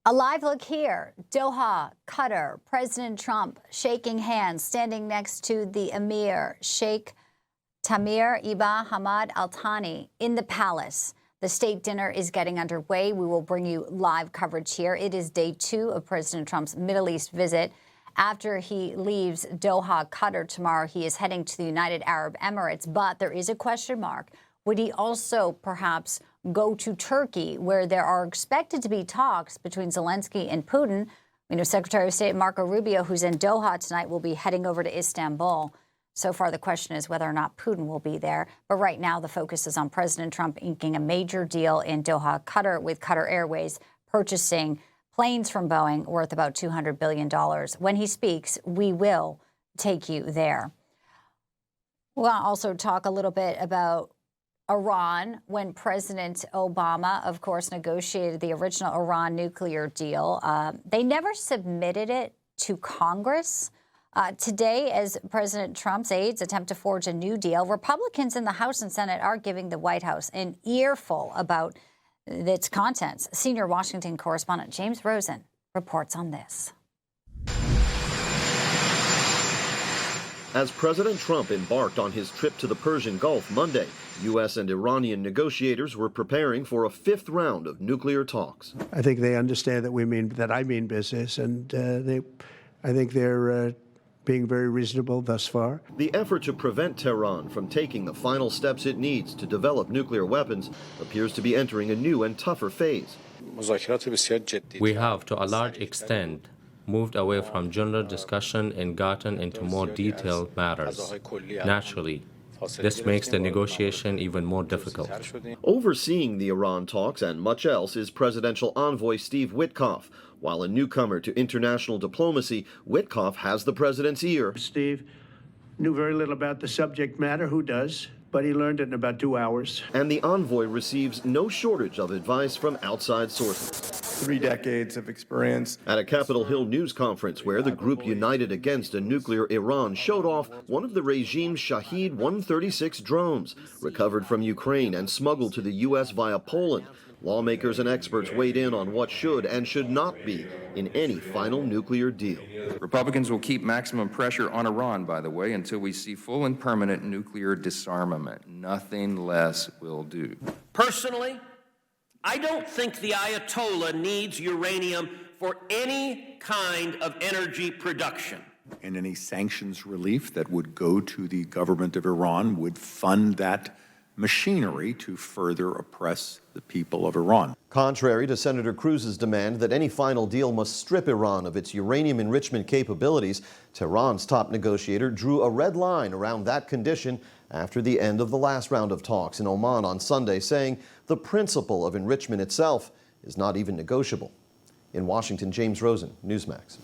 A live look here. Doha, Qatar, President Trump shaking hands, standing next to the Emir, Sheikh Tamir Ibn Hamad Al Thani, in the palace. The state dinner is getting underway. We will bring you live coverage here. It is day 2 of President Trump's Middle East visit. After he leaves Doha, Qatar tomorrow, he is heading to the United Arab Emirates. But there is a question mark. Would he also perhaps go to Turkey, where there are expected to be talks between Zelensky and Putin? We know Secretary of State Marco Rubio, who's in Doha tonight, will be heading over to Istanbul. So far, the question is whether or not Putin will be there. But right now, the focus is on President Trump inking a major deal in Doha, Qatar, with Qatar Airways purchasing planes from Boeing worth about $200 billion. When he speaks, we will take you there. We'll also talk a little bit about Iran, when President Obama, of course, negotiated the original Iran nuclear deal. They never submitted it to Congress. Today, as President Trump's aides attempt to forge a new deal, Republicans in the House and Senate are giving the White House an earful about its contents. Senior Washington correspondent James Rosen reports on this. As President Trump embarked on his trip to the Persian Gulf Monday, U.S. and Iranian negotiators were preparing for a 5th round of nuclear talks. I think they understand that I mean business, and I think they're being very reasonable thus far. The effort to prevent Tehran from taking the final steps it needs to develop nuclear weapons appears to be entering a new and tougher phase. We have, to a large extent, moved away from general discussion and gotten into more detailed matters. Naturally, this makes the negotiation even more difficult. Overseeing the Iran talks and much else is presidential envoy Steve Witkoff. While a newcomer to international diplomacy, Witkoff has the president's ear. Steve knew very little about the subject matter. Who does? But he learned it in about 2 hours. And the envoy receives no shortage of advice from outside sources. 3 decades of experience. At a Capitol Hill news conference where the group united against a nuclear Iran showed off one of the regime's Shahed 136 drones, recovered from Ukraine and smuggled to the U.S. via Poland. Lawmakers and experts weighed in on what should and should not be in any final nuclear deal. Republicans will keep maximum pressure on Iran, by the way, until we see full and permanent nuclear disarmament. Nothing less will do. Personally, I don't think the Ayatollah needs uranium for any kind of energy production. And any sanctions relief that would go to the government of Iran would fund that machinery to further oppress the people of Iran. Contrary to Senator Cruz's demand that any final deal must strip Iran of its uranium enrichment capabilities, Tehran's top negotiator drew a red line around that condition after the end of the last round of talks in Oman on Sunday, saying the principle of enrichment itself is not even negotiable. In Washington, James Rosen, Newsmax.